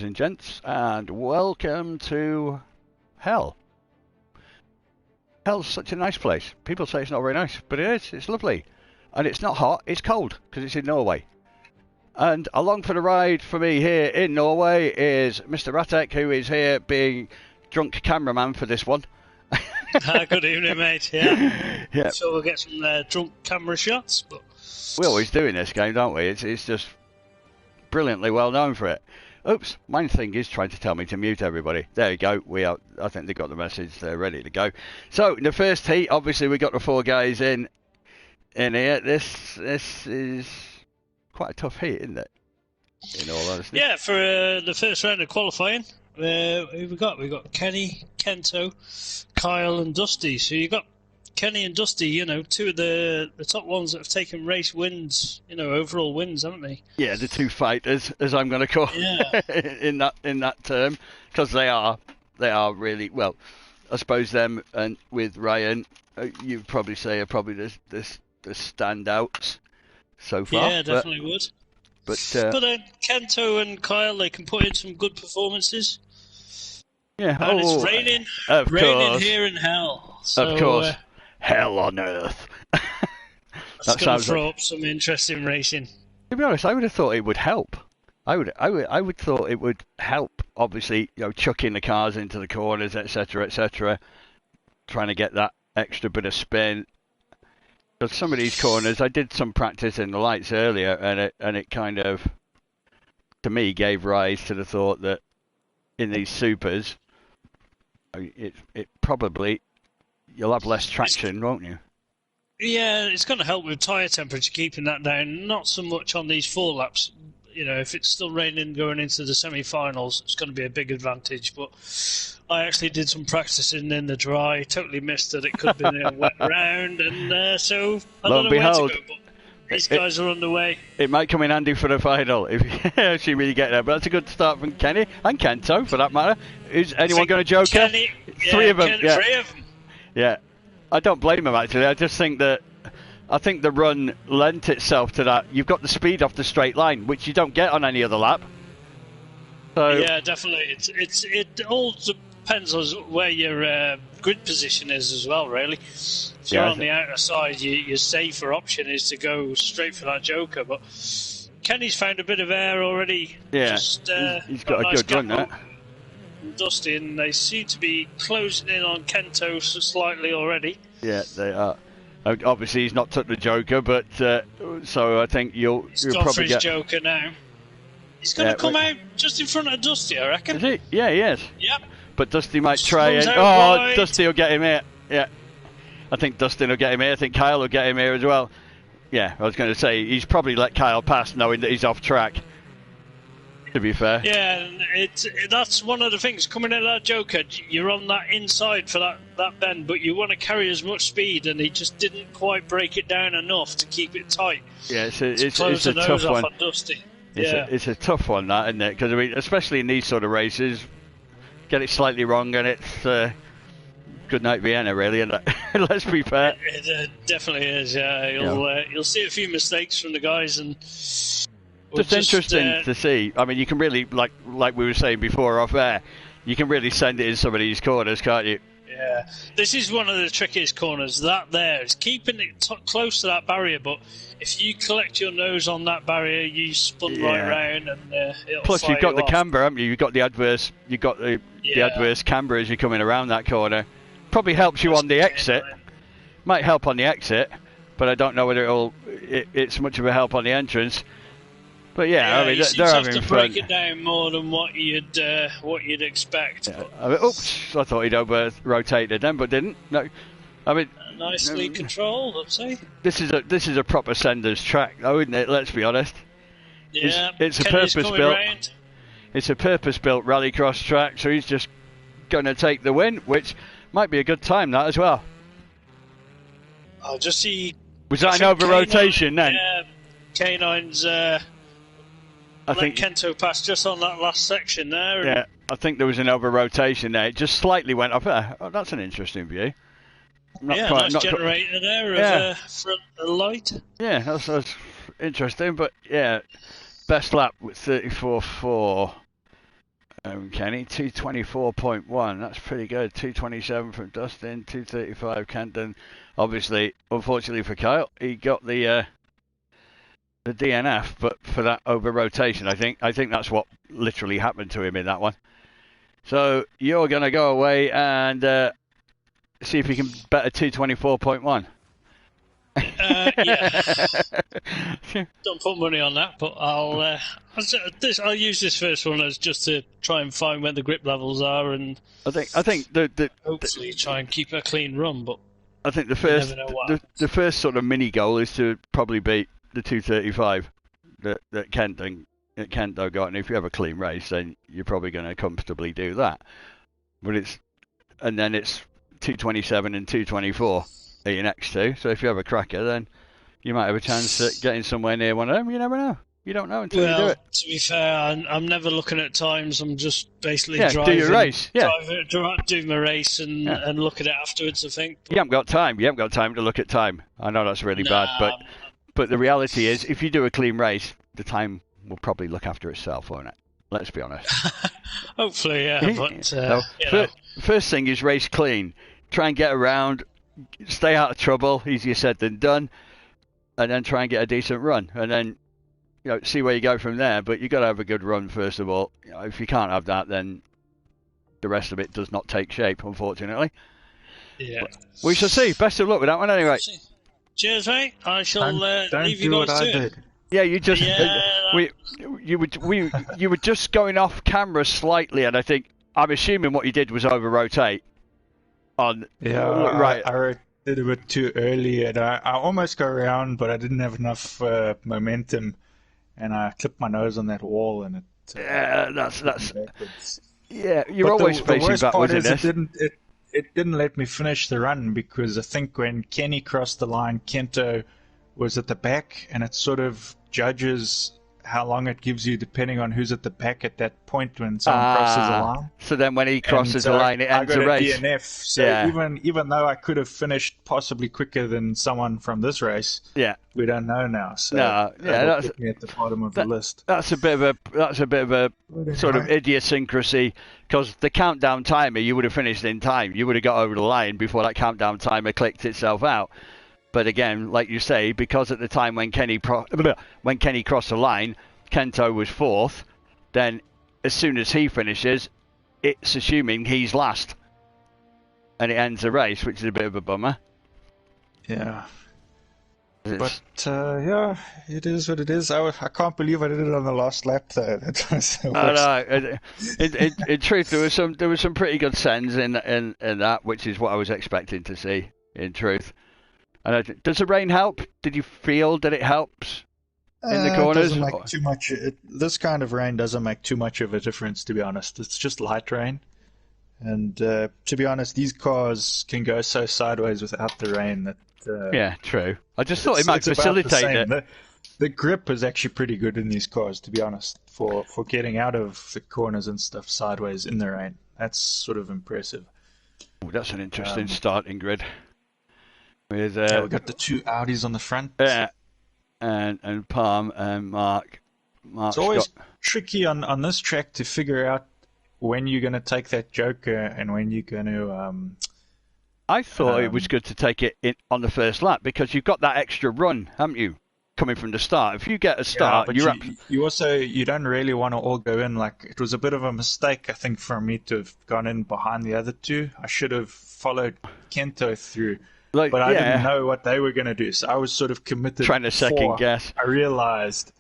ladies and gents, and welcome to Hell. Hell's such a nice place. People say it's not very nice, but it is. It's lovely. And it's not hot, it's cold, because it's in Norway. And along for the ride for me here in Norway is Mr. Ratek, who is here being drunk cameraman for this one. Good evening, mate. Yeah. So we'll get some drunk camera shots. But we always do in this game, don't we? It's just brilliantly well known for it. Oops, my thing is trying to tell me to mute everybody. There you go. I think they got the message. They're ready to go. So in the first heat, obviously we got the 4 guys in here. This is quite a tough heat, isn't it? In all honesty. Yeah, for the first round of qualifying, who we got? We got Kenny, Kento, Kyle, and Dusty. So you got Kenny and Dusty, you know, 2 of the top ones that have taken race wins, you know, overall wins, haven't they? Yeah, the 2 fighters, as I'm going to call in that term, because they are really, well, I suppose them and with Ryan, you'd probably say are probably the standouts so far. Yeah, definitely would. But Kento and Kyle, they can put in some good performances. Yeah, and it's raining here in Hell. So, of course. Hell on earth. That's going to throw up some interesting racing. To be honest, I would have thought it would help. I would thought it would help. Obviously, you know, chucking the cars into the corners, etc., trying to get that extra bit of spin. Because some of these corners, I did some practice in the lights earlier, and it kind of, to me, gave rise to the thought that in these supers, it probably. You'll have less traction, won't you? Yeah, it's going to help with tyre temperature, keeping that down. Not so much on these 4 laps. You know, if it's still raining going into the semi-finals, it's going to be a big advantage. But I actually did some practicing in the dry. Totally missed that it could be a wet round, and so I don't know where to go. But these guys are on the way. It might come in handy for the final if you actually really get there. But that's a good start from Kenny and Kento, for that matter. Is anyone going to joker? Kenny, 3 of them. Yeah. 3 of them. Yeah, I don't blame him actually. I just think that the run lent itself to that. You've got the speed off the straight line, which you don't get on any other lap. So yeah, definitely. It all depends on where your grid position is as well, really. If you're on the outer side, your safer option is to go straight for that joker. But Kenny's found a bit of air already. Yeah, he's got a good run there. Dusty, and they seem to be closing in on Kento slightly already. Yeah, they are. Obviously, he's not took the joker, but so I think you'll probably get joker now. He's going to come out just in front of Dusty, I reckon. Is he? Yeah, he is. Yep. But Dusty might try and wide. Dusty will get him here. Yeah, I think Dustin will get him here. I think Kyle will get him here as well. Yeah, I was going to say he's probably let Kyle pass, knowing that he's off track. To be fair. Yeah, that's one of the things. Coming out of that joker, you're on that inside for that bend, but you want to carry as much speed, and he just didn't quite break it down enough to keep it tight. Yeah, it's a tough one. On Dusty. It's a tough one, that, isn't it? Because I mean, especially in these sort of races, get it slightly wrong, and it's good night Vienna, really, isn't it? Let's be fair. It definitely is. Yeah, you'll see a few mistakes from the guys, and. Just interesting to see. I mean, you can really, like we were saying before off air, you can really send it in some of these corners, can't you? Yeah. This is one of the trickiest corners. That there is keeping it close to that barrier, but if you collect your nose on that barrier, you spun right round, and it'll Plus, you've got the camber, haven't you? You've got the adverse adverse camber as you're coming around that corner. Probably helps you on the exit. Might help on the exit, but I don't know whether it's much of a help on the entrance. But yeah, I mean, they're having fun. Break it down more than what you'd expect. Yeah. I mean, oops! I thought he'd over-rotated them, but didn't. No, I mean, nicely controlled, I'd say. This is a proper senders track, though, isn't it? Let's be honest. Yeah, it's a purpose-built. It's a purpose-built rallycross track, so he's just going to take the win, which might be a good time, that as well. I'll just see. Was that an over-rotation then? Yeah, K9's. I think Kento passed just on that last section there. Yeah, I think there was an over-rotation there. It just slightly went up there. Oh, that's an interesting view. Nice generator there of front light. Yeah, that's interesting. But yeah, best lap with 34.4. Kenny, 224.1. That's pretty good. 227 from Dustin, 235 Kenton. Obviously, unfortunately for Kyle, he got the DNF, but for that over rotation, I think that's what literally happened to him in that one. So you're going to go away and see if you can bet a 224.1. Yeah. Don't put money on that, but I'll use this first one as just to try and find where the grip levels are, and I think hopefully try and keep a clean run. But I think the first sort of mini goal is to probably beat the 235 that Kento got, and if you have a clean race, then you're probably going to comfortably do that. But then it's 227 and 224 are your next two. So if you have a cracker, then you might have a chance at getting somewhere near one of them. You never know. You don't know until you do it. To be fair, I'm never looking at times. I'm just basically driving. Do your race. Yeah. Do my race and look at it afterwards, I think. But you haven't got time. You haven't got time to look at time. I know that's really bad, but the reality is, if you do a clean race, the time will probably look after itself, won't it? Let's be honest. Hopefully, yeah. But first thing is race clean. Try and get around. Stay out of trouble. Easier said than done. And then try and get a decent run, and then see where you go from there. But you got to have a good run first of all. If you can't have that, then the rest of it does not take shape, unfortunately. Yeah. But we shall see. Best of luck with that one, anyway. Cheers, mate. I shall leave you do guys what to I it. did. Yeah, you just you were just going off camera slightly, and I'm assuming what you did was over rotate. Right. I did a bit too early, and I almost got around, but I didn't have enough momentum, and I clipped my nose on that wall, and it. That's. Yeah, you're always facing backwards in this. It didn't let me finish the run because I think when Kenny crossed the line, Kento was at the back, and it sort of judges how long it gives you depending on who's at the back at that point when someone crosses the line. So then when he crosses the line, it ends the race. I got a DNF, so even though I could have finished possibly quicker than someone from this race, we don't know now. So that's put me at the bottom of the list. That's a bit of a sort of idiosyncrasy, because the countdown timer, you would have finished in time. You would have got over the line before that countdown timer clicked itself out. But again, like you say, because at the time when Kenny crossed the line, Kento was fourth, then as soon as he finishes, it's assuming he's last. And it ends the race, which is a bit of a bummer. Yeah. But, it is what it is. I can't believe I did it on the last lap, though. In truth, there was some pretty good sends in that, which is what I was expecting to see, in truth. Does the rain help? Did you feel that it helps in the corners? It doesn't make too much. This kind of rain doesn't make too much of a difference, to be honest. It's just light rain. And to be honest, these cars can go so sideways without the rain that... yeah, true. I just thought it might facilitate it. The grip is actually pretty good in these cars, to be honest, for getting out of the corners and stuff sideways in the rain. That's sort of impressive. Ooh, that's an interesting starting grid. With, we got the two Audis on the front. Yeah, and Palm and Mark. It's always tricky on this track to figure out when you're going to take that Joker and when you're going to... I thought it was good to take it on the first lap because you've got that extra run, haven't you, coming from the start. If you get a start, but you're up. You don't really want to all go in. Like, it was a bit of a mistake, I think, for me to have gone in behind the other two. I should have followed Kento through. But I didn't know what they were going to do, so I was sort of committed. Trying to second guess. I realized.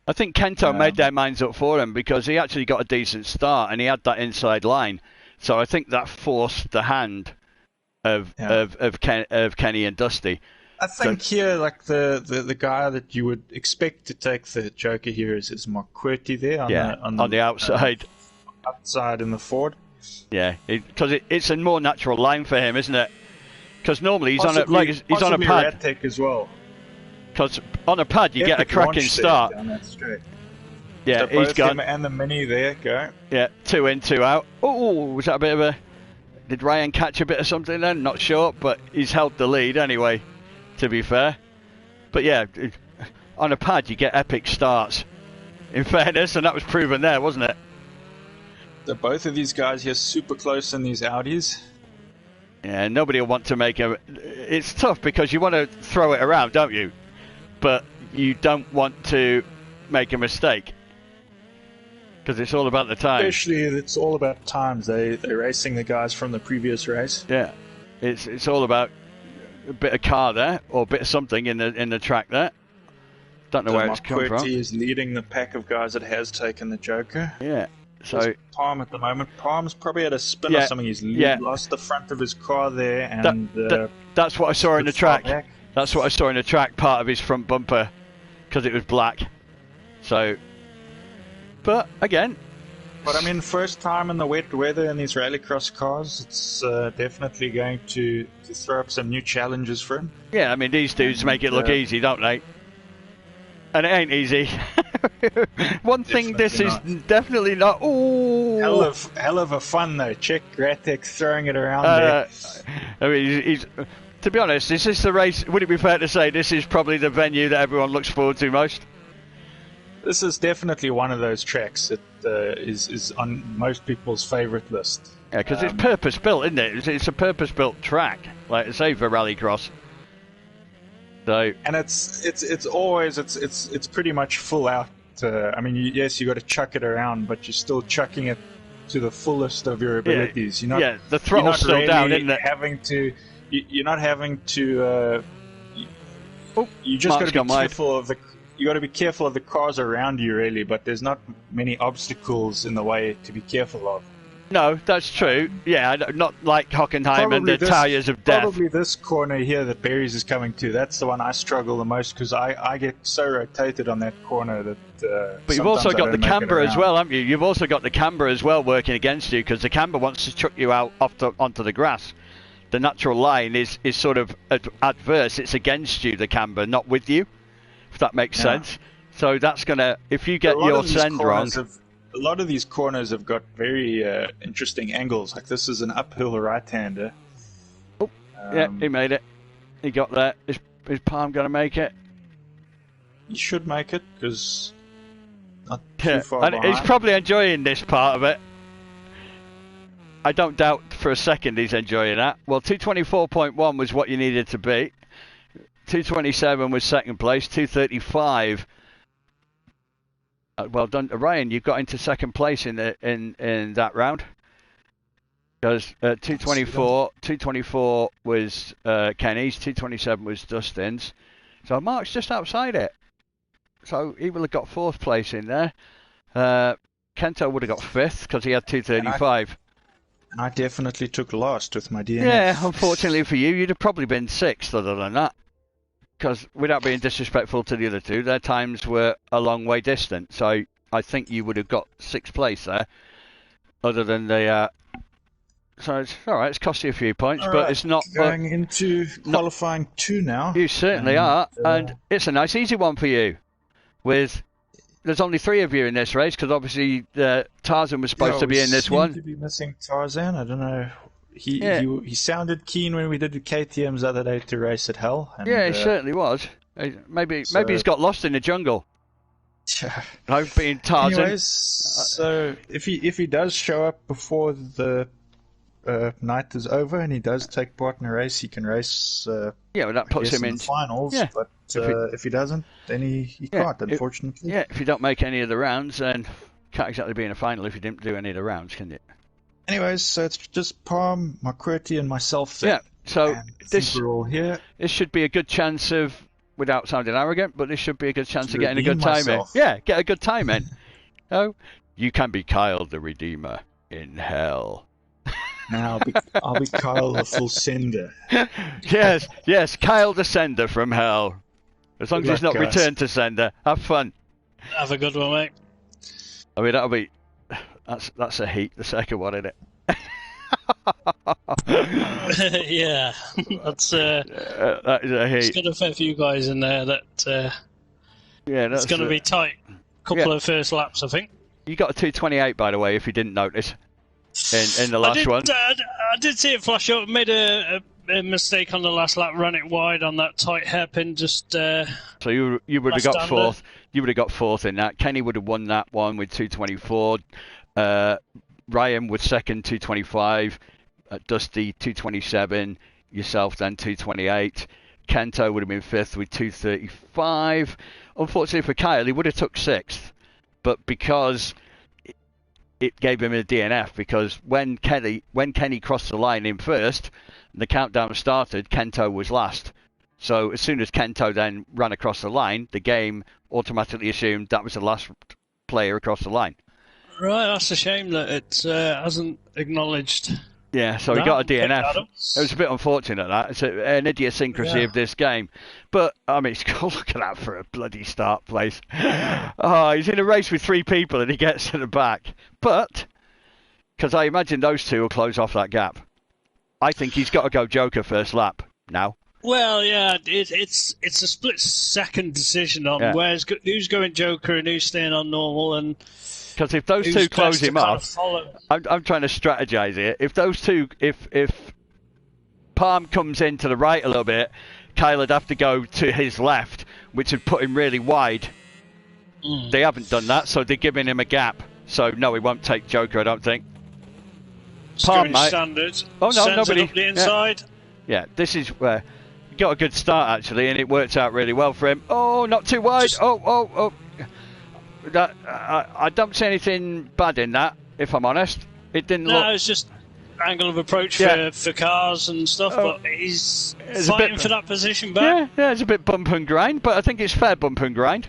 I think Kento made their minds up for him because he actually got a decent start and he had that inside line. So I think that forced the hand of Kenny and Dusty. I think here, like the guy that you would expect to take the Joker here is Mark Qwerty there on the outside. Outside in the Ford. Yeah, because it's a more natural line for him, isn't it? Because normally he's on a pad. Tech as well. Because on a pad you get a cracking start. Yeah, so he's gone. Him and the Mini there go. Yeah, 2 in, 2 out. Oh, was that a bit of a? Did Ryan catch a bit of something then? Not sure, but he's held the lead anyway. To be fair, but yeah, on a pad you get epic starts. In fairness, and that was proven there, wasn't it? both of these guys here super close in these Audis. Yeah, nobody will want to make a... It's tough because you want to throw it around, don't you? But you don't want to make a mistake. Because it's all about the time. Especially, it's all about times. They're racing the guys from the previous race. Yeah, it's all about a bit of car there, or a bit of something in the track there. Don't know where it's come from. Is leading the pack of guys that has taken the Joker. Yeah, so Palm at the moment. Palm's probably at a spin or something. He's lost the front of his car there, and that's what I saw in the track. That's what I saw in the track. Part of his front bumper, because it was black. So, but again. But I mean, first time in the wet weather in these rallycross cars, it's definitely going to throw up some new challenges for him. Yeah, I mean, these dudes make it look easy, don't they? And it ain't easy. One thing this is definitely not. Ooh. Hell of a fun though. Check Gratek throwing it around there. I mean, he's to be honest, is this the race? Would it be fair to say this is probably the venue that everyone looks forward to most? This is definitely one of those tracks that is on most people's favourite list. Yeah, because it's purpose built, isn't it? It's a purpose built track, like I say, for rallycross. So, and it's always pretty much full out. I mean, yes, you got to chuck it around, but you're still chucking it to the fullest of your abilities. The throttle's still really down, isn't it? You're not having to. You just got to be careful of the. You got to be careful of the cars around you, really. But there's not many obstacles in the way to be careful of. No, that's true. Yeah, not like Hockenheim and the tyres of death. Probably this corner here that Berries is coming to, that's the one I struggle the most because I get so rotated on that corner that... but you've also got the camber as well, haven't you? You've also got the camber as well working against you because the camber wants to chuck you out onto the grass. The natural line is sort of adverse. It's against you, the camber, not with you, if that makes sense. So that's going to... If you get your send wrong... A lot of these corners have got very interesting angles. Like this is an uphill right-hander. Oh, yeah, he made it. He got there. Is Palm going to make it? He should make it because not too far and behind. He's probably enjoying this part of it. I don't doubt for a second he's enjoying that. Well, 224.1 was what you needed to beat. 227 was second place. 235. Well done, Ryan. You got into second place in that round. Because 224 was Kenny's, 227 was Dustin's. So Mark's just outside it. So he would have got fourth place in there. Kento would have got fifth because he had 235. And I definitely took last with my DNF. Yeah, unfortunately for you, you'd have probably been sixth other than that. Because without being disrespectful to the other two, their times were a long way distant. So I think you would have got sixth place there. Other than the... so it's all right, it's cost you a few points, but it's not... Going into qualifying 2 now. You certainly are. And it's a nice, easy one for you. There's only 3 of you in this race, because obviously Tarzan was supposed to be in this one. To be missing Tarzan, I don't know. He sounded keen when we did the KTMs the other day to race at Hell. And, yeah, he certainly was. Maybe he's got lost in the jungle. I've been Tarzan. Anyways, so if he does show up before the night is over and he does take part in a race, he can race. Well, that puts him in the finals. Yeah. But if he doesn't, then he can't. Unfortunately. If you don't make any of the rounds, then can't exactly be in a final if you didn't do any of the rounds, can you? Anyways, so it's just Palm, McQuarrie, and myself there. Yeah, so we're all here. This should be a good chance of, without sounding arrogant, but this should be a good chance of getting a good time in. Yeah, get a good time in. Oh, you can be Kyle the Redeemer in Hell. Now I'll be Kyle the Full Sender. yes, Kyle the Sender from Hell. As long as he's not returned to Sender. Have fun. Have a good one, mate. I mean, that'll be... That's a heat, the second one, isn't it? Yeah, that's that is a heat. It's got a fair few guys in there that it's going to be tight. Couple of first laps, I think. You got a 228, by the way, if you didn't notice in the last one. I did see it flash up. Made a mistake on the last lap, ran it wide on that tight hairpin. So you would have got fourth. You would have got fourth in that. Kenny would have won that one with 224. Ryan was second, 225. Dusty, 227. Yourself then 228. Kento would have been fifth with 235. Unfortunately for Kyle, he would have took sixth, but because it gave him a DNF, because when Kenny crossed the line in first, the countdown started, Kento was last. So as soon as Kento then ran across the line, the game automatically assumed that was the last player across the line. Right, that's a shame that it hasn't acknowledged. Yeah, so he got a DNF. It was a bit unfortunate, that. It's an idiosyncrasy of this game. But, I mean, look at that for a bloody start place. Oh, he's in a race with three people and he gets to the back. But, because I imagine those two will close off that gap. I think he's got to go Joker first lap now. Well, yeah, it's a split-second decision on who's going Joker and who's staying on normal, and because if those two close him off, I'm trying to strategize here. If those two, if Palm comes in to the right a little bit, Kyle would have to go to his left, which would put him really wide. They haven't done that, so they're giving him a gap. So no, he won't take Joker, I don't think. Palm, mate. Standard. Oh no, nobody. Up the inside. Yeah, this is where he got a good start actually, and it worked out really well for him. Oh, not too wide. Oh. That I don't see anything bad in that, if I'm honest. It didn't look... No, it's just angle of approach for cars and stuff, but he's fighting for that position back. Yeah, it's a bit bump and grind, but I think it's fair bump and grind.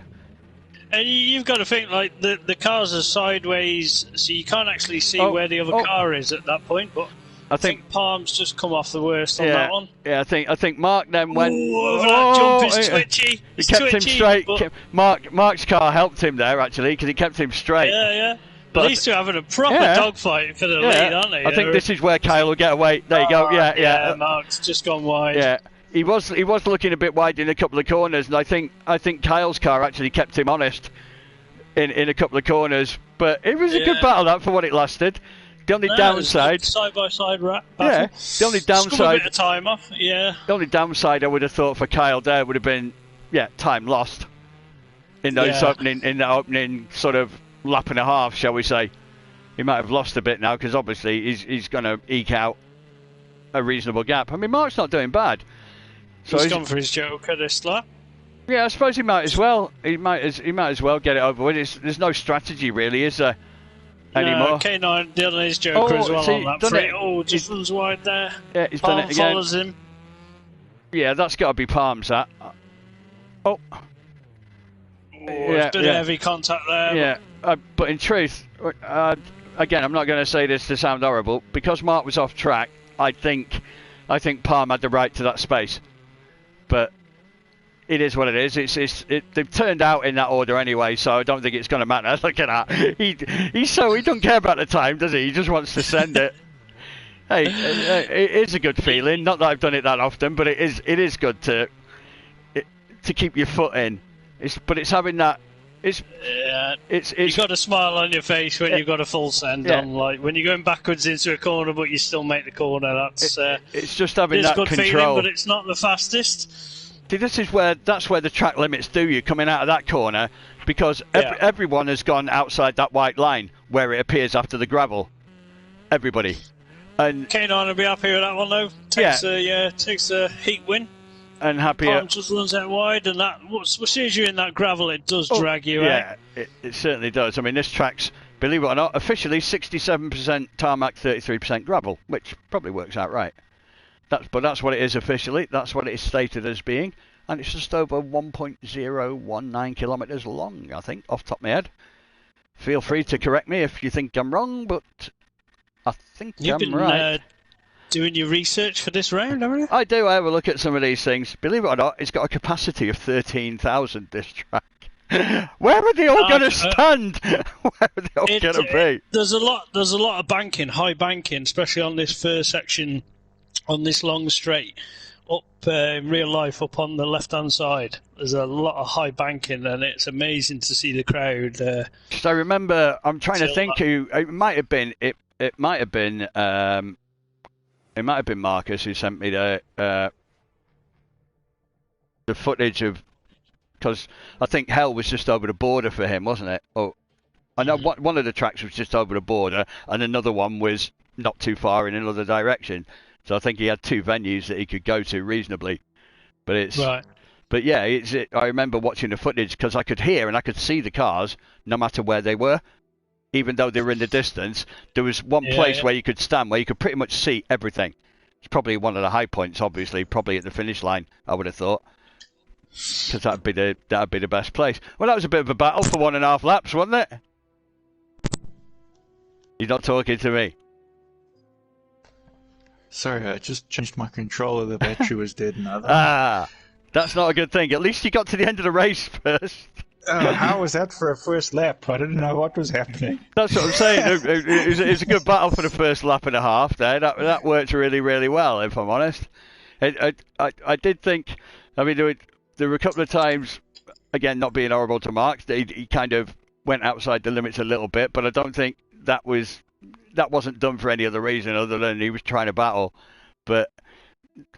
And you've got to think, like, the cars are sideways, so you can't actually see where the other car is at that point, but I think Palm's just come off the worst on that one. Yeah, I think Mark then went... that jump is twitchy. He kept him straight. But... Mark's car helped him there, actually, because he kept him straight. Yeah. But these two are having a proper dogfight for the lead, aren't they? I think this is where Kyle will get away. There you go. Yeah. Mark's just gone wide. Yeah. He was looking a bit wide in a couple of corners, and I think Kyle's car actually kept him honest in a couple of corners. But it was a good battle, that, for what it lasted. The only downside, side by side battle. Yeah. The only downside, a bit of time off. Yeah. The only downside I would have thought for Kyle there would have been, time lost in those opening sort of lap and a half, shall we say? He might have lost a bit now because obviously he's going to eke out a reasonable gap. I mean, Mark's not doing bad. So he's gone for his Joker this lap. Yeah, I suppose he might as well. He might as well get it over with. There's no strategy really, is there? Anymore. No, K9 done his Joker as well on that free. Just runs wide there. Yeah, he's done it again. Follows him. Yeah, that's got to be Palms, that. Bit of heavy contact there. Yeah, but in truth, again, I'm not going to say this to sound horrible. Because Mark was off track, I think Palm had the right to that space. But it is what it is. They've turned out in that order anyway, so I don't think it's going to matter. Look at that. He doesn't care about the time, does he? He just wants to send it. Hey, it is a good feeling. Not that I've done it that often, but it is good to keep your foot in. It's having that. It's you've got a smile on your face when you've got a full send on. Like when you're going backwards into a corner, but you still make the corner. It's just having that good control. Feeling, but it's not the fastest. See, that's where the track limits do you coming out of that corner, because everyone has gone outside that white line where it appears after the gravel. Everybody. And K9 will be happy with that one though. Takes a heat win. And happier. Palm just runs out wide, and that as soon as you're in that gravel, it does drag you out. Yeah, it certainly does. I mean, this track's, believe it or not, officially 67% tarmac, 33% gravel, which probably works out right. But that's what it is officially. That's what it is stated as being. And it's just over 1.019 kilometres long, I think, off the top of my head. Feel free to correct me if you think I'm wrong, but I think I'm right. Doing your research for this round, haven't you? I do. I have a look at some of these things. Believe it or not, it's got a capacity of 13,000, this track. Where are they all going to stand? Where are they all going to be? There's a lot of banking, high banking, especially on this first section, on this long straight. Up in real life, up on the left-hand side, there's a lot of high banking, and it's amazing to see the crowd. So I remember, I'm trying to think who it might have been. It might have been Marcus who sent me the footage of, because I think hell was just over the border for him, wasn't it? I know one of the tracks was just over the border, and another one was not too far in another direction. So I think he had 2 venues that he could go to reasonably. But it's Right. But yeah, I remember watching the footage because I could hear and I could see the cars no matter where they were, even though they were in the distance. There was one place where you could stand where you could pretty much see everything. It's probably one of the high points, obviously, probably at the finish line, I would have thought. Because that'd be the best place. Well, that was a bit of a battle for 1.5 laps, wasn't it? You're not talking to me. Sorry, I just changed my controller. The battery was dead. Now. That's not a good thing. At least you got to the end of the race first. How was that for a first lap? I didn't know what was happening. That's what I'm saying. It was a good battle for the first lap and a half there. That worked really, really well, if I'm honest. I did think, I mean, there were a couple of times, again, not being horrible to Mark, he kind of went outside the limits a little bit, but I don't think that wasn't done for any other reason other than he was trying to battle. But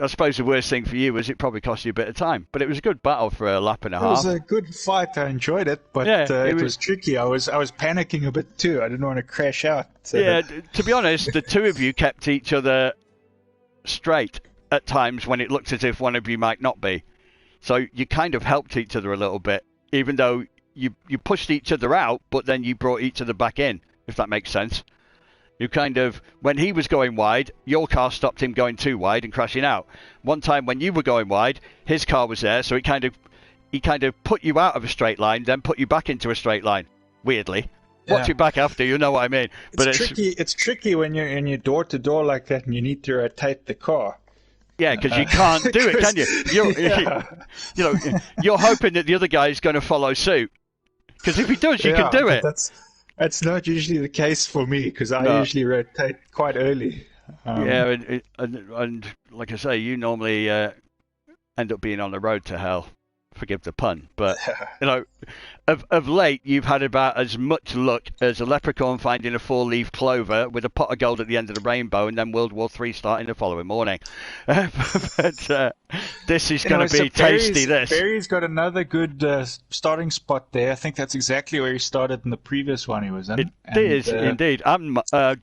I suppose the worst thing for you was it probably cost you a bit of time. But it was a good battle for a lap and a half. It was a good fight. I enjoyed it, but it was tricky. I was panicking a bit too. I didn't want to crash out. Yeah, to be honest, the two of you kept each other straight at times when it looked as if one of you might not be. So you kind of helped each other a little bit, even though you pushed each other out, but then you brought each other back in, if that makes sense. You kind of, when he was going wide, your car stopped him going too wide and crashing out. One time when you were going wide, his car was there, so he kind of put you out of a straight line, then put you back into a straight line. Weirdly, watch it back after, you know what I mean. It's tricky when you're in your door to door like that, and you need to rotate the car. Yeah, because you can't do it, can you? You're hoping that the other guy is going to follow suit. Because if he does, you can do it. That's not usually the case for me, because I usually rotate quite early. And like I say, you normally end up being on the road to hell. Forgive the pun, but of late you've had about as much luck as a leprechaun finding a 4-leaf clover with a pot of gold at the end of the rainbow, and then World War III starting the following morning. But this is going to be tasty. Barry's got another good starting spot there. I think that's exactly where he started in the previous one he was in. It is indeed.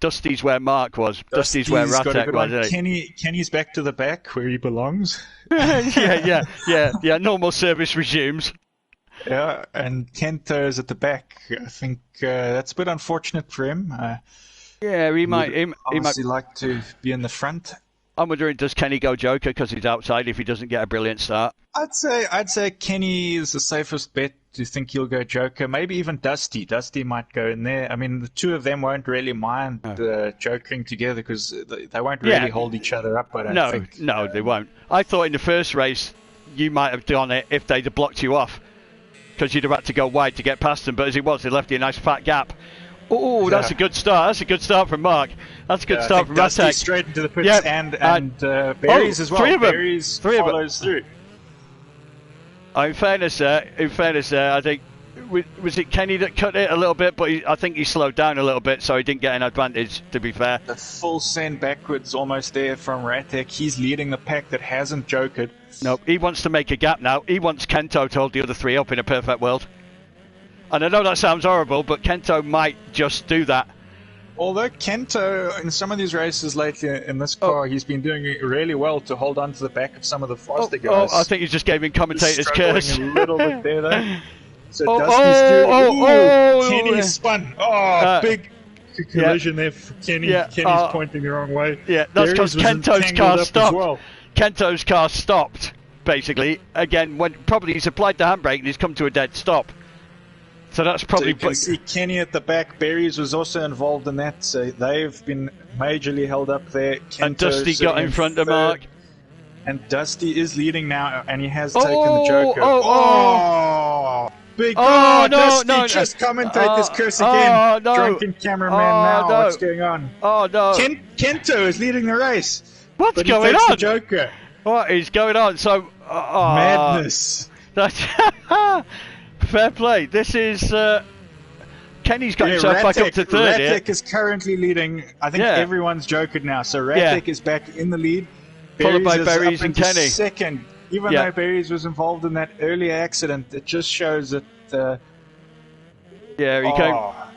Dusty's where Mark was. Dusty's where Ratek was. Kenny's back to the back where he belongs. yeah. Normal service resumes. Yeah, and Kento's at the back. I think that's a bit unfortunate for him. He might like to be in the front. I'm wondering, does Kenny go Joker because he's outside if he doesn't get a brilliant start? I'd say Kenny is the safest bet to think he'll go Joker. Maybe even Dusty. Dusty might go in there. I mean, the two of them won't really mind jokering together because they won't really hold each other up. I don't think. No, they won't. I thought in the first race you might have done it if they'd have blocked you off because you'd have had to go wide to get past them. But as it was, they left you a nice fat gap. Oh, that's a good start. That's a good start from Mark. That's a good start from Ratek. Straight into the pits and Barry's as well. Barry's follows through. In fairness, I think was it Kenny that cut it a little bit, but I think he slowed down a little bit, so he didn't get an advantage. To be fair, the full send backwards almost there from Ratek. He's leading the pack that hasn't jokered. No, he wants to make a gap now. He wants Kento to hold the other three up in a perfect world. And I know that sounds horrible, but Kento might just do that. Although Kento, in some of these races lately in this car, he's been doing really well to hold on to the back of some of the faster guys. I think he just gave him commentator's curse. A little bit there, though. So Dusty's Kenny spun. Big collision there for Kenny. Kenny's pointing the wrong way. Yeah, that's because Kento's car stopped. Kento's car stopped, basically. Again, when probably he's applied the handbrake and he's come to a dead stop. So that's probably. So you can see Kenny at the back. Barry's was also involved in that, so they've been majorly held up there. And Dusty got in front of Mark. And Dusty is leading now, and he has taken the Joker. Big Dusty just commentate this curse again. Drunken cameraman now. What's going on? Oh no! Kento is leading the race. What's going on? The Joker. What is going on? So madness. That's fair play. This is Kenny's got himself back up to third. Ratek is currently leading. I think everyone's jokered now. So Ratek is back in the lead, followed by Berries and Kenny. Second, even though Berries was involved in that earlier accident, it just shows that.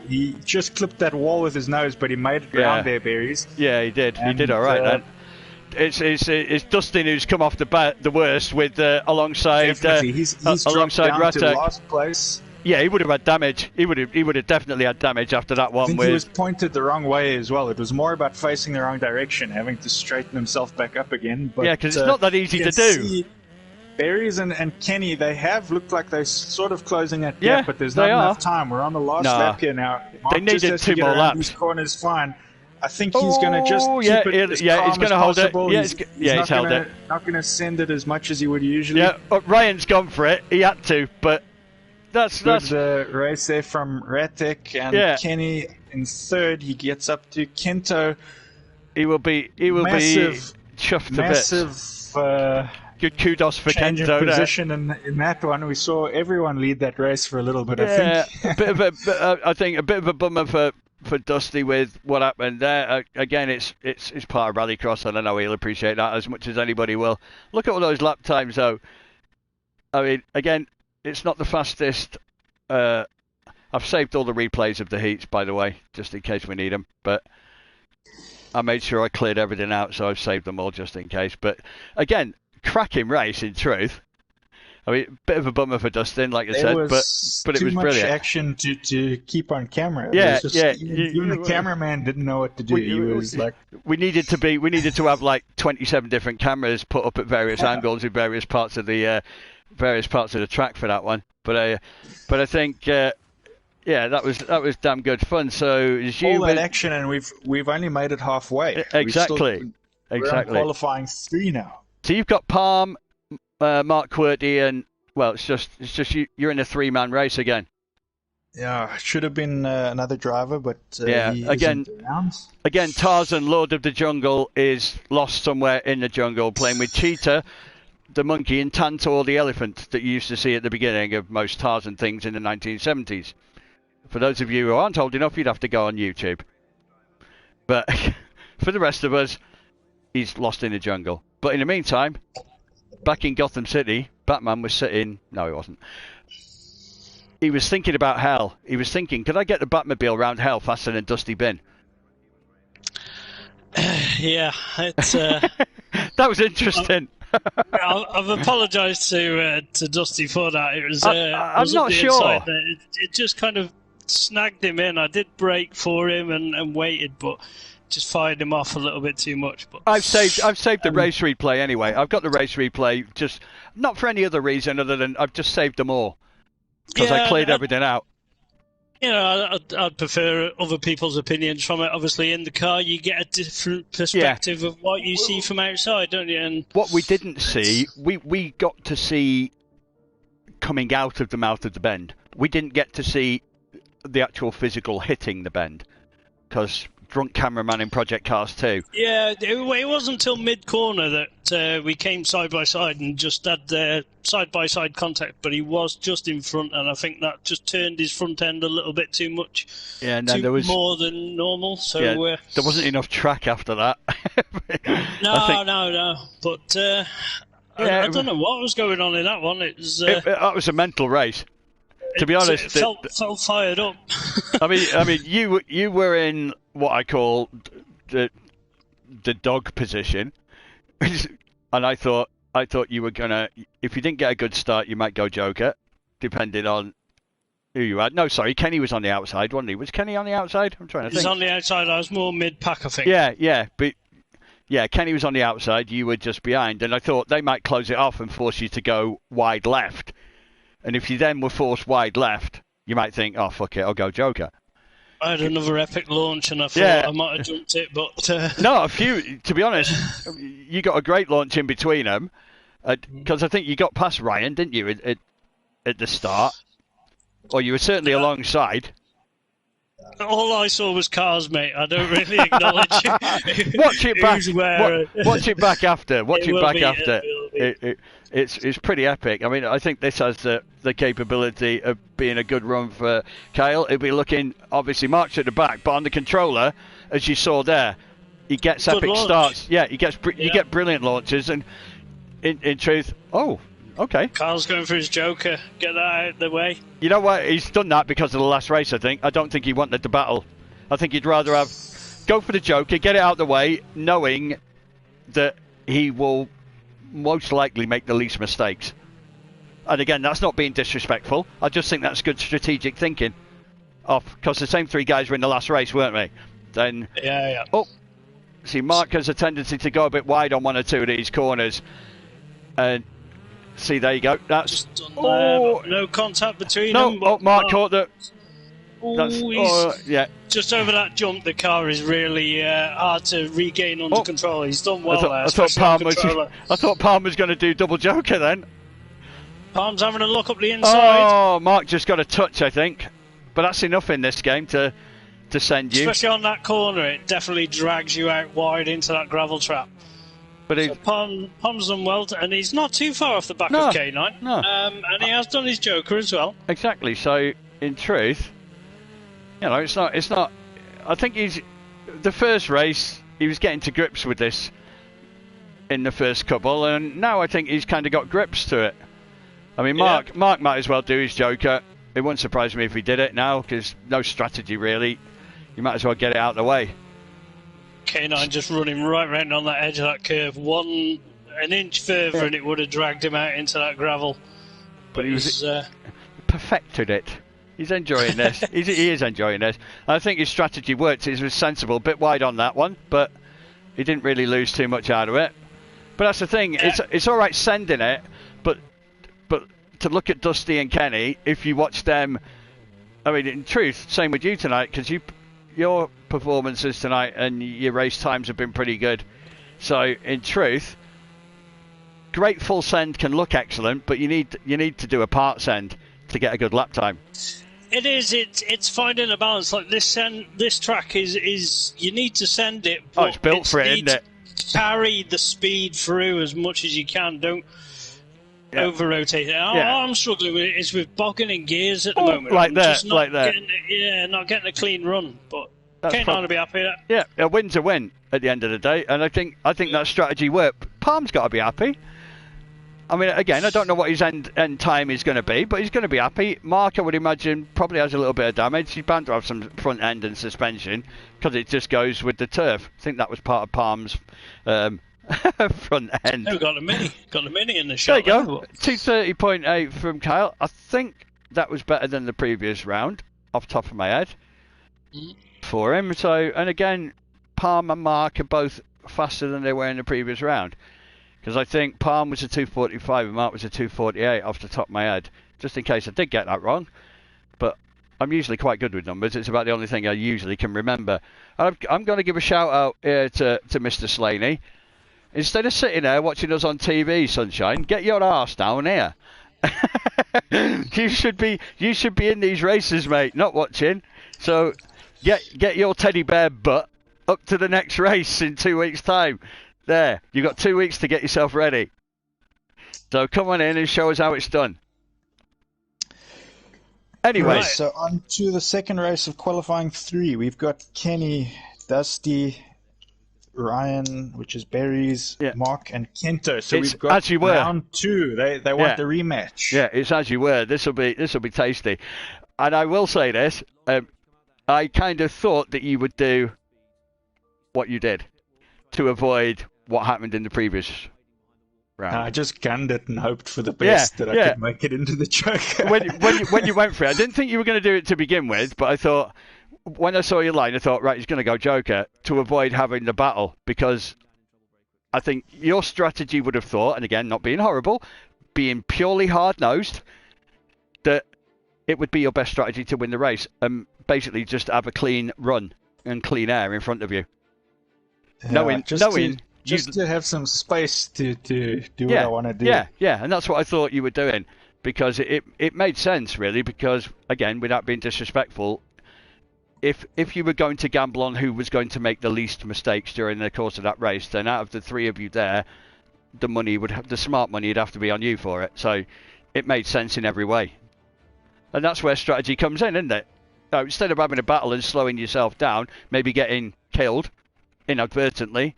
He just clipped that wall with his nose, but he made it round there, Berries. Yeah, he did. And, he did all right then. It's Dustin who's come off the worst with alongside definitely. He's alongside dropped down to Ratek. last place. Yeah, he would have had damage. He would have definitely had damage after that one. I think he was pointed the wrong way as well. It was more about facing the wrong direction, having to straighten himself back up again. But, yeah, because it's not that easy to do. Berries and Kenny, they have looked like they're sort of closing that gap, but there's not enough time. We're on the last lap here now. Mark they needed just 2 more laps. These corners fine. I think he's going to just keep it as calm he's going to hold possible. it. He's held it. Not going to send it as much as he would usually. Yeah, Ryan's gone for it. He had to, but that's good race there from Ratek and Kenny in third. He gets up to Kento. He will be chuffed to bits. Massive. Good kudos for change Kento. Of position in that one. We saw everyone lead that race for a little bit. I think a bit of a bummer for Dusty with what happened there. Again, it's part of Rallycross, and I know he'll appreciate that as much as anybody will. Look at all those lap times, though. I mean, again, it's not the fastest. I've saved all the replays of the heats, by the way, just in case we need them. But I made sure I cleared everything out, so I've saved them all just in case. But again, cracking race in truth. I mean, bit of a bummer for Dustin, like I said, but it was brilliant. Too much action to keep on camera. Yeah, Even the cameraman didn't know what to do. He was like, we needed to have like 27 different cameras put up at various angles in various parts of the track for that one. But I think that was damn good fun. So all that action, and we've only made it halfway. Exactly. We're on qualifying 3 now. So you've got Palm, Mark Quirty, and it's just you're in a 3-man race again. Yeah, should have been another driver, but again, Tarzan, Lord of the Jungle, is lost somewhere in the jungle playing with Cheetah, the monkey, and Tantor, the elephant that you used to see at the beginning of most Tarzan things in the 1970s. For those of you who aren't old enough, you'd have to go on YouTube. But for the rest of us, he's lost in the jungle. But in the meantime, back in Gotham City, Batman was sitting... No, he wasn't. He was thinking about hell. He was thinking, could I get the Batmobile round hell faster than Dusty Bin? Yeah, it's... that was interesting. I've apologised to Dusty for that. It was... I'm not sure. It just kind of snagged him in. I did brake for him and waited, but... just fired him off a little bit too much. But I've saved the race replay anyway. I've got the race replay, just not for any other reason other than I've just saved them all because I cleared everything out. You know, I'd prefer other people's opinions from it. Obviously, in the car, you get a different perspective of what you see from outside, don't you? And what we didn't see, we got to see coming out of the mouth of the bend. We didn't get to see the actual physical hitting the bend because drunk cameraman in Project Cars 2. Yeah, it wasn't until mid-corner that we came side by side and just had side-by-side contact, but he was just in front, and I think that just turned his front end a little bit too much. Yeah, no, there was more than normal. So there wasn't enough track after that. No. But I don't know what was going on in that one. That was a mental race. To be honest, it felt fired up. I mean, you were in what I call the dog position, and I thought you were gonna. If you didn't get a good start, you might go Joker, depending on who you had. No, sorry, Kenny was on the outside, wasn't he? Was Kenny on the outside? I'm trying to think. He was on the outside. I was more mid-pack, I think. Yeah, but Kenny was on the outside. You were just behind, and I thought they might close it off and force you to go wide left. And if you then were forced wide left, you might think, oh, fuck it, I'll go Joker. I had another epic launch, and I thought I might have jumped it, but... No, to be honest, you got a great launch in between them, because I think you got past Ryan, didn't you, at the start? Or you were certainly alongside. All I saw was cars, mate. I don't really acknowledge Watch it back. Watch it back after. Watch it back after. It's pretty epic. I mean, I think this has the capability of being a good run for Kyle. He'll be looking, obviously, marched at the back, but on the controller, as you saw there, he gets epic starts. Yeah, you get brilliant launches, and in truth, Okay. Carl's going for his joker. Get that out of the way. You know what? He's done that because of the last race, I think. I don't think he wanted the battle. I think he'd rather go for the joker, get it out of the way, knowing that he will most likely make the least mistakes. And again, that's not being disrespectful. I just think that's good strategic thinking. Because the same 3 guys were in the last race, weren't they? Then, Yeah. Oh, see, Mark has a tendency to go a bit wide on 1 or 2 of these corners. And see, there you go. That's just done there, no contact between them. No, Mark caught the. Yeah. Just over that jump, the car is really hard to regain under control. He's done well there. I thought Palm was going to do double joker then. Palm's having a look up the inside. Oh, Mark just got a touch, I think. But that's enough in this game to send you. Especially on that corner, it definitely drags you out wide into that gravel trap. But so Palm's done well, and he's not too far off the back of K9. No. And he has done his joker as well. Exactly. So, in truth, it's not. I think the first race, he was getting to grips with this in the first couple, and now I think he's kind of got grips to it. I mean, Mark might as well do his joker. It wouldn't surprise me if he did it now, because no strategy really. You might as well get it out of the way. K9 just running right round on that edge of that curve. An inch further and it would have dragged him out into that gravel. But he's perfected it. He's enjoying this. He is enjoying this. I think his strategy worked. He was sensible, a bit wide on that one, but he didn't really lose too much out of it. But that's the thing. It's all right sending it, but to look at Dusty and Kenny, if you watch them, I mean, in truth, same with you tonight, because your performances tonight and your race times have been pretty good. So, in truth, great full send can look excellent, but you need to do a part send to get a good lap time. It is. It's finding a balance. Like this track is you need to send it. But it's built for it, isn't it? Carry the speed through as much as you can. Don't over-rotate it. I'm struggling with it. It's with bogging in gears at the moment. Like that. Not getting a clean run. But can't be happy with that. Yeah, a win's a win at the end of the day, and I think that strategy worked. Palm's got to be happy. I mean, again, I don't know what his end time is going to be, but he's going to be happy. Mark, I would imagine, probably has a little bit of damage. He's bound to have some front end and suspension because it just goes with the turf. I think that was part of Palm's front end. No, got a mini in the shot. There you go. 230.8 from Kyle. I think that was better than the previous round, off the top of my head, for him. So, and again, Palm and Mark are both faster than they were in the previous round. Because I think Palm was a 245 and Mark was a 248 off the top of my head. Just in case I did get that wrong. But I'm usually quite good with numbers. It's about the only thing I usually can remember. I'm going to give a shout out here to Mr. Slaney. Instead of sitting there watching us on TV, Sunshine, get your arse down here. You should be in these races, mate, not watching. So get your teddy bear butt up to the next race in 2 weeks' time. There, you've got 2 weeks to get yourself ready. So come on in and show us how it's done. Anyway. Right, so on to the second race of qualifying 3. We've got Kenny, Dusty, Ryan, which is Berries, Mark, and Kento. So we've got round 2. They want the rematch. Yeah, it's as you were. This will be tasty. And I will say this. I kind of thought that you would do what you did to avoid what happened in the previous round. I just gunned it and hoped for the best that I could make it into the choke. when you went for it, I didn't think you were going to do it to begin with, but I thought, when I saw your line, I thought, right, he's going to go Joker to avoid having the battle, because I think your strategy would have thought, and again, not being horrible, being purely hard-nosed, that it would be your best strategy to win the race, and basically just have a clean run and clean air in front of you. Just to have some space to do what I want to do. Yeah, and that's what I thought you were doing, because it made sense, really, because, again, without being disrespectful, if you were going to gamble on who was going to make the least mistakes during the course of that race, then out of the 3 of you there, the smart money would have to be on you for it. So it made sense in every way. And that's where strategy comes in, isn't it? So instead of having a battle and slowing yourself down, maybe getting killed inadvertently,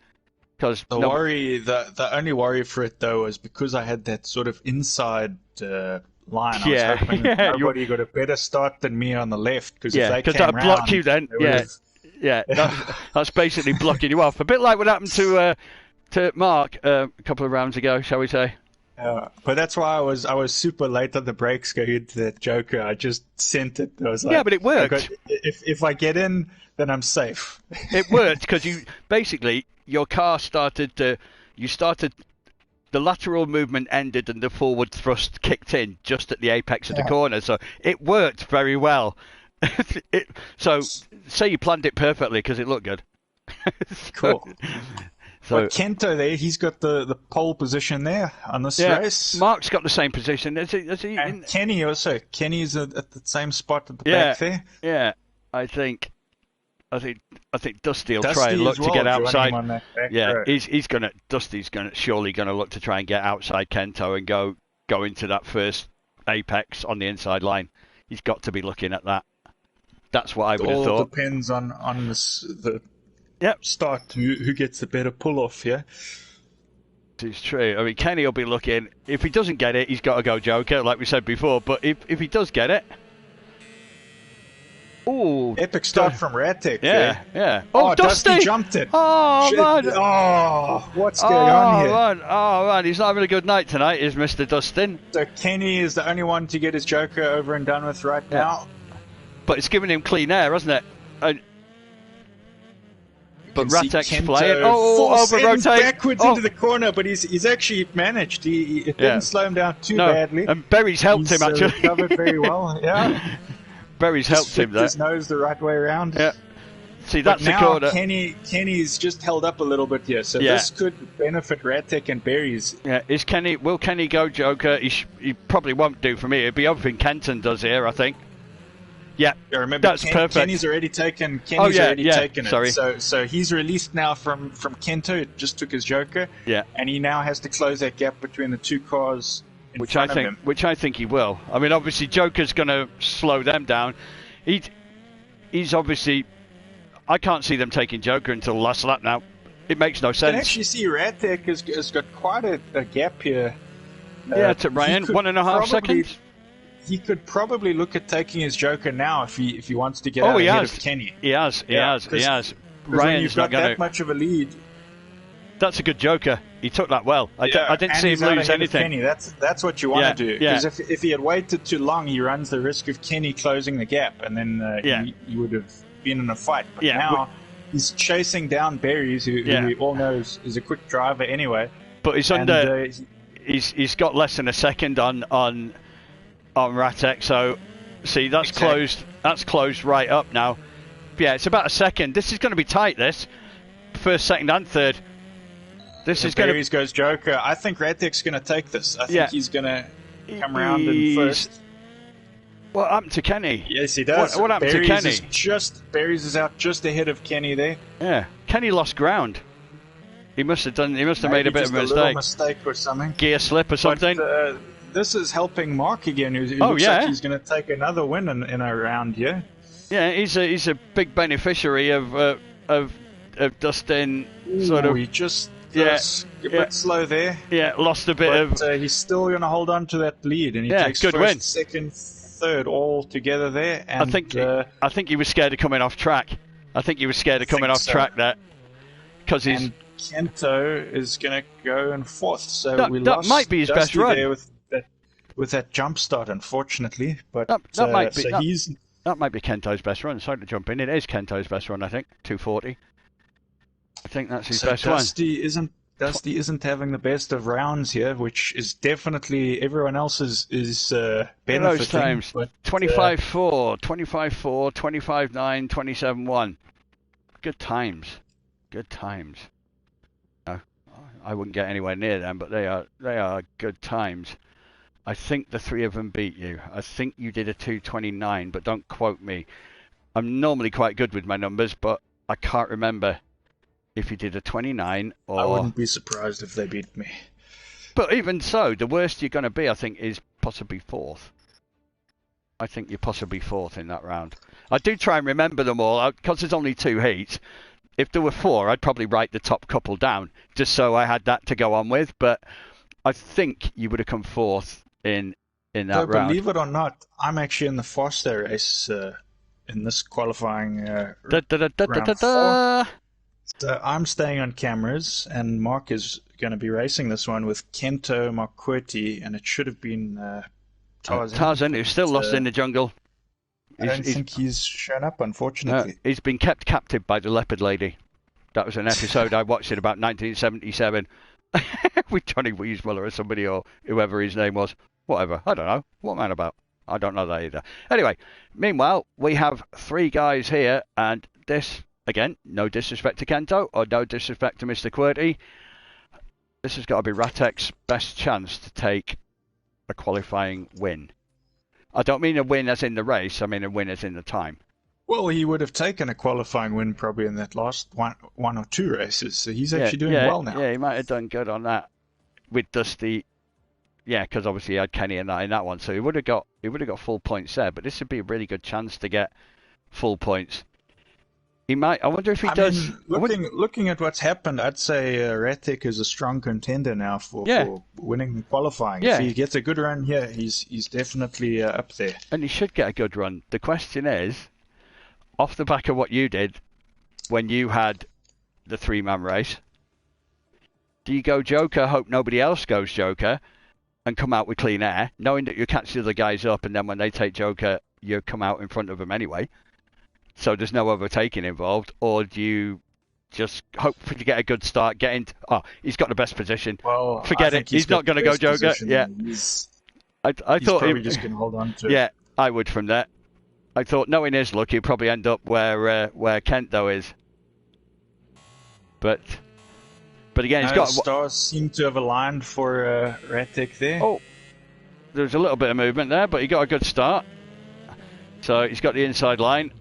Because The only worry for it though is because I had that sort of inside line. I was hoping nobody got a better start than me on the left, because if they came that round, blocked you then. Yeah. That's basically blocking you off. A bit like what happened to Mark a couple of rounds ago, shall we say? But that's why I was super late on the brakes going into that Joker. I just sent it. I was like, but it worked. If I get in, then I'm safe. It worked because your car started the lateral movement ended and the forward thrust kicked in just at the apex of the corner. So it worked very well. So say you planned it perfectly because it looked good. Cool. So Kento there, he's got the pole position there on this race. Mark's got the same position. Is he and Kenny also. Kenny's at the same spot at the back there. Yeah, I think Dusty will try and look to get outside. Dusty's surely gonna look to try and get outside Kento and go into that first apex on the inside line. He's got to be looking at that. That's what I would have thought. All depends on the start who gets the better pull off. Yeah, it's true. I mean, Kenny will be looking. If he doesn't get it, he's got to go Joker, like we said before. But if he does get it. Ooh, epic start from Radtech. Yeah. Oh, Dusty jumped it. Oh, shit. Man. Oh, what's going on here? Man. He's not having a good night tonight, is Mr. Dustin. So Kenny is the only one to get his Joker over and done with now. But it's giving him clean air, hasn't it? But Radtech's flying. Over-rotate. Backwards into the corner, but he's actually managed. It didn't slow him down too badly. And Berry's helped him, actually. Recovered very well, yeah. Berry's helped him there. His nose the right way around. Yeah. See, that's the corner. Kenny's just held up a little bit here, so this could benefit Radtech and Berry's. Yeah, will Kenny go Joker? He probably won't do for me. It'd be everything Kenton does here, I think. Yeah, remember, that's perfect. Kenny's already taken it. Sorry. So he's released now from Kento. It just took his Joker. Yeah. And he now has to close that gap between the two cars. Which I think he will. I mean, obviously Joker's going to slow them down. He's obviously. I can't see them taking Joker until last lap now. It makes no sense. You can actually see Radtech has got quite a gap here. To Ryan, 1.5 seconds. He could probably look at taking his Joker now if he wants to get out ahead of Kenny. He has. Ryan's not got that much of a lead. That's a good Joker. He took that well. I didn't see him lose anything. Kenny. That's what you want to do. Because if he had waited too long, he runs the risk of Kenny closing the gap, and then he would have been in a fight. But now he's chasing down Berries, who we all know is a quick driver anyway. But he's he's got less than a second on Radtech. So see, that's closed. That's closed right up now. Yeah, it's about a second. This is going to be tight. This first, second, and third. This is going to. Berries goes Joker. I think Radtech's going to take this. I think he's going to come around in first. What happened to Kenny? Yes, he does. What happened to Kenny? Berries is out just ahead of Kenny there. Yeah, Kenny lost ground. He must have made a bit of a mistake or something. Gear slip or something. But, this is helping Mark again, who looks like he's going to take another win in a round. Yeah. Yeah, he's a big beneficiary of Dustin. He just. A bit slow there. Yeah, lost a bit he's still going to hold on to that lead, and he takes good first, win. second, third all together there. And I think he was scared of coming off track. Track there, because and Kento is going to go in fourth. So that might be his best run there with that jump start, unfortunately. But that might be Kento's best run. Sorry to jump in. It is Kento's best run, I think. 240. I think that's his best one. Dusty isn't having the best of rounds here, which is definitely everyone else is benefiting. Those times, 25.4, 25.4, 25.9, 27.1. Good times. No, I wouldn't get anywhere near them, but they are good times. I think the three of them beat you. I think you did a 2:29, but don't quote me. I'm normally quite good with my numbers, but I can't remember if you did a 29 or... I wouldn't be surprised if they beat me. But even so, the worst you're going to be, I think, is possibly fourth. I think you're possibly fourth in that round. I do try and remember them all, because there's only 2 heats. if there were 4, I'd probably write the top couple down just so I had that to go on with. But I think you would have come 4th in that So round. believe it or not, I'm actually in the faster race in this qualifying round 4. So I'm staying on cameras, and Mark is going to be racing this one with Kento Marquardt, and it should have been Tarzan. Tarzan, who's still lost in the jungle. I don't think he's shown up, unfortunately. He's been kept captive by the leopard lady. That was an episode I watched in about 1977 with Johnny Weismuller or somebody, or whoever his name was. Whatever. I don't know. What man about? I don't know that either. Anyway, meanwhile, we have 3 guys here, and this, again, no disrespect to Kento or no disrespect to Mr. QWERTY. This has got to be Ratek's best chance to take a qualifying win. I don't mean a win as in the race, I mean a win as in the time. Well, he would have taken a qualifying win probably in that last one or 2 races, so he's actually doing well now. Yeah, he might have done good on that with Dusty. Yeah, because obviously he had Kenny in that one, so he would have got full points there. But this would be a really good chance to get full points. He might. I wonder if he does. Looking at what's happened, I'd say Ratek is a strong contender now for winning the qualifying. Yeah. If he gets a good run here, he's definitely up there. And he should get a good run. The question is, off the back of what you did when you had the 3-man race, do you go Joker, hope nobody else goes Joker, and come out with clean air, knowing that you catch the other guys up, and then when they take Joker, you come out in front of them anyway? So there's no overtaking involved, or do you just hope to get a good start, get into... Oh, he's got the best position. Well, forget it. He's not going to go Joker. Position. Yeah. I he's thought probably just going to hold on to it. Yeah, I would from that. I thought, knowing his luck, he'd probably end up where Kento is. But again, he's got... Stars seem to have aligned for Ratek there. Oh, there's a little bit of movement there, but he got a good start. So he's got the inside line.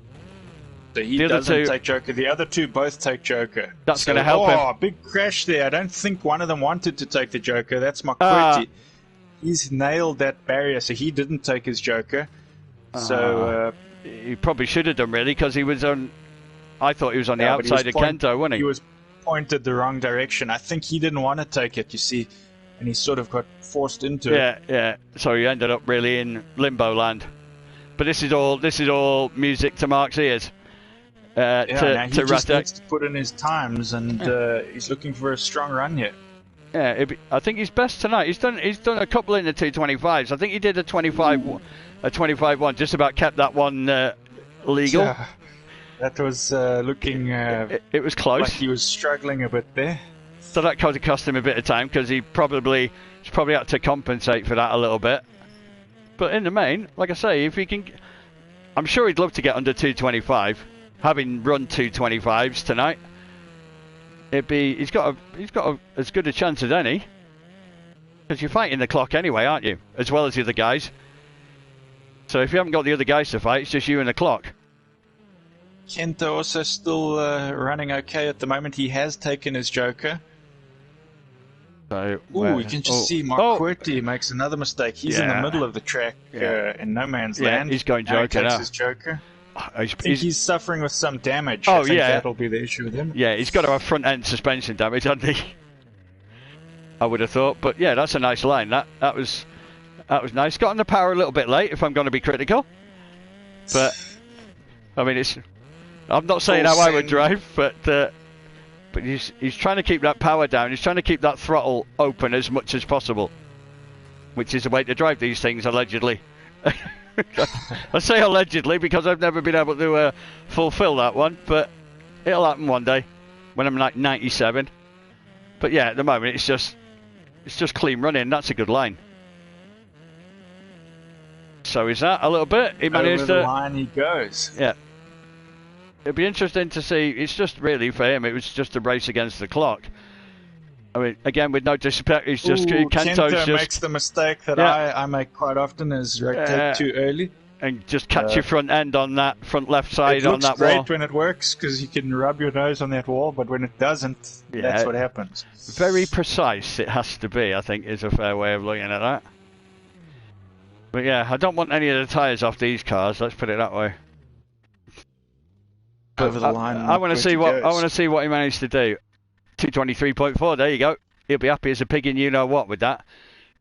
So he doesn't take Joker. The other 2 both take Joker. That's going to help him. Oh, big crash there. I don't think one of them wanted to take the Joker. That's McQuartie. He's nailed that barrier, so he didn't take his Joker. So he probably should have done, really, because he was on... I thought he was on the outside of Kento, wasn't he? He was pointed the wrong direction. I think he didn't want to take it, you see, and he sort of got forced into it. Yeah. So he ended up really in limbo land. But this is all music to Mark's ears. He to just Ratek. needs to put in his times, and he's looking for a strong run here. Yeah, I think he's best tonight. He's done a couple in the 225s. I think he did a 25-1, just about kept that one legal. Yeah, that was looking. It was close. Like he was struggling a bit there. So that could have cost him a bit of time because he's probably had to compensate for that a little bit. But in the main, like I say, if he can, I'm sure he'd love to get under 225. Having run 225s tonight, he's got as good a chance as any. Because you're fighting the clock anyway, aren't you? As well as the other guys. So if you haven't got the other guys to fight, it's just you and the clock. Kento also still running okay at the moment. He has taken his Joker. So, you can just see McQuartie makes another mistake. He's in the middle of the track in no man's land. He's going Joker now. He takes now. his Joker. I think he's suffering with some damage. Oh, I think that'll be the issue with him. Yeah, he's got to have front end suspension damage, hasn't he? I would have thought. But yeah, that's a nice line. That was nice. Got on the power a little bit late, if I'm going to be critical. But I mean, I'm not saying how I would drive, but he's trying to keep that power down. He's trying to keep that throttle open as much as possible, which is the way to drive these things, allegedly. I say allegedly because I've never been able to fulfill that one, but it'll happen one day when I'm like 97. But yeah, at the moment it's just clean running. That's a good line. So is that a little bit? He managed over the line he goes. Yeah. It'd be interesting to see. It's just really for him. It was just a race against the clock. I mean, again, with no disrespect, he's just Kento makes the mistake that I make quite often is rotate too early and just catch your front end on that front left side on that wall. It looks great when it works because you can rub your nose on that wall, but when it doesn't, that's what happens. Very precise it has to be, I think, is a fair way of looking at that. But yeah, I don't want any of the tyres off these cars, let's put it that way. over the line. I want to see what he managed to do. 223.4. There you go. He'll be happy as a pig in you know what with that,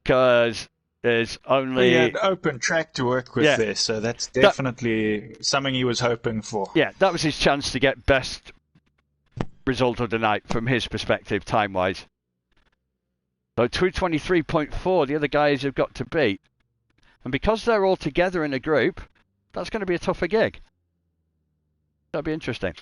because there's only he had open track to work with there, so that's definitely something he was hoping for. Yeah, that was his chance to get best result of the night from his perspective, time wise. So 223.4, the other guys have got to beat, and because they're all together in a group, that's going to be a tougher gig. That'll be interesting.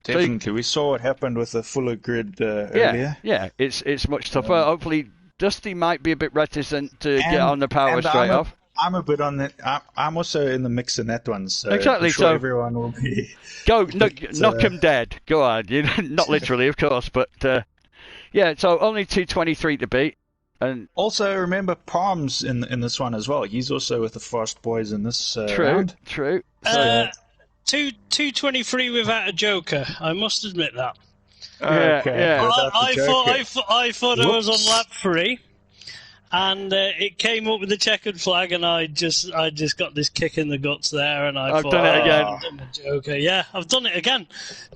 Definitely. We saw what happened with the fuller grid earlier. Yeah, it's much tougher. Hopefully, Dusty might be a bit reticent to get on the power straight off. I'm a bit on the. I'm also in the mix in that one. So exactly. I'm sure everyone will be. Go knock him dead. Go on. Not literally, of course, but yeah. So only 223 to beat. And also remember Palms in this one as well. He's also with the fast boys in this round. True. 223 without a joker. I must admit that. Okay. I thought I was on lap 3, and it came up with the checkered flag, and I just got this kick in the guts there, and I've done it again. I've done the joker. Yeah, I've done it again.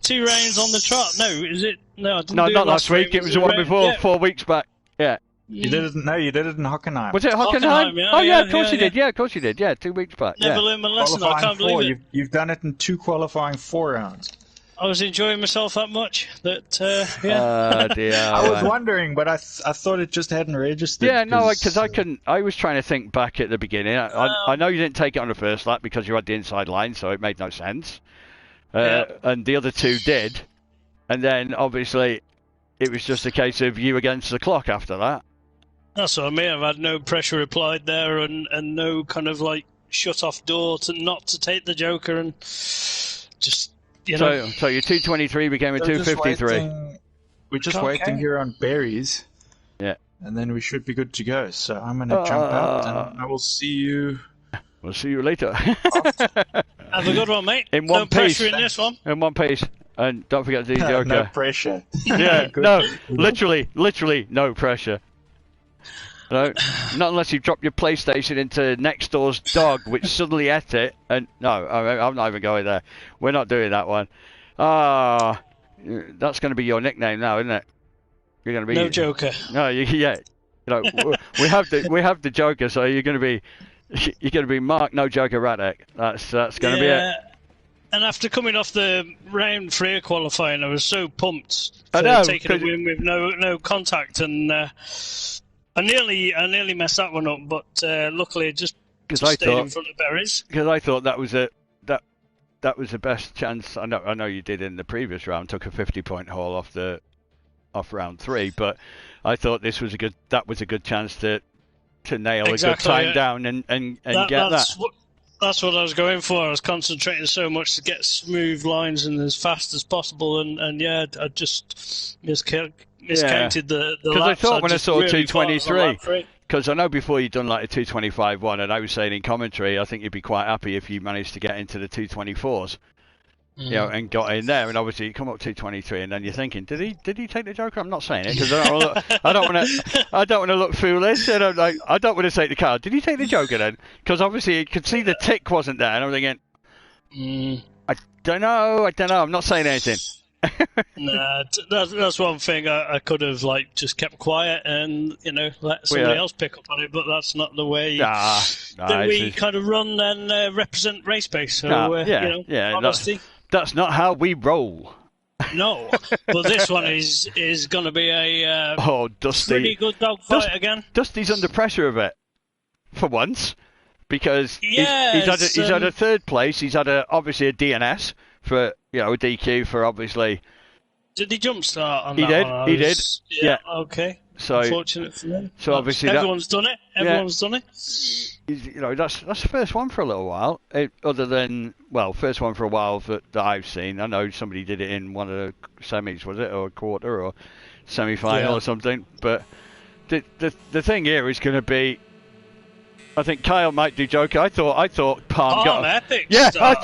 2 rounds on the trot. No, is it? No, I didn't. No, do not it last week. It was the one before, 4 weeks back. Yeah. You did it. No, you did it in Hockenheim. Was it Hockenheim? Of course you did. Yeah, of course you did. Yeah, 2 weeks back. Never learned my lesson. I can't believe it. You've done it in 2 qualifying 4 rounds. I was enjoying myself that much that dear. I was wondering, but I thought it just hadn't registered. Yeah, no, because I couldn't. I was trying to think back at the beginning. I know you didn't take it on the first lap because you had the inside line, so it made no sense. And the other 2 did, and then obviously it was just a case of you against the clock after that. That's what I mean. I've had no pressure applied there, and no kind of like shut off door not to take the joker, and just. So your 223 became a 253. We're just waiting here on berries. Yeah. And then we should be good to go. So I'm going to jump out and I will see you. We'll see you later. Have a good one, mate. In one no piece. Pressure in this one. In one piece. And don't forget to do joker. No pressure. Yeah, no, literally no pressure. No, not unless you drop your PlayStation into next door's dog, which suddenly ate it. And no, I'm not even going there. We're not doing that one. That's going to be your nickname now, isn't it? You're going to be no joker. No, yeah. We have the joker, so you're going to be Mark No Joker Radek. That's going to be it. And after coming off the round 3 qualifying, I was so pumped for taking a win with no contact, and I nearly messed that one up, but luckily it just stayed in front of berries. Because I thought that was the best chance. I know you did in the previous round, took a 50-point haul off round 3, but I thought that was a good chance to nail a good time down and get that. That's what I was going for. I was concentrating so much to get smooth lines and as fast as possible, and yeah, I just miscounted the laps. Because I thought when I saw 223, because I know before you'd done like a 225 one, and I was saying in commentary, I think you'd be quite happy if you managed to get into the 224s, and got in there, and obviously you come up 223, and then you're thinking, did he take the joker? I'm not saying it because I don't want to look foolish. I don't want to take the car. Did he take the joker then? Because obviously you could see the tick wasn't there, and I'm thinking, I don't know. I'm not saying anything. Nah, that's one thing. I could have just kept quiet and let somebody else pick up on it, but that's not the way that we kind of run and represent race pace. So honesty. That's not how we roll. No, but this one is going to be a Dusty. pretty good dogfight again. Dusty's under pressure a bit for once because he's had a 3rd place. He's had obviously a DNS for a DQ for obviously. Did he jump start on that one? He did. Yeah. Okay. So unfortunate for him. So obviously everyone's done it. Everyone's done it. That's the first one for a little while. First one for a while that I've seen. I know somebody did it in one of the semis, was it, or a quarter, or semi-final or something. But the thing here is going to be. I think Kyle might do joker. I thought Palm got. Epic. Yeah, Start. I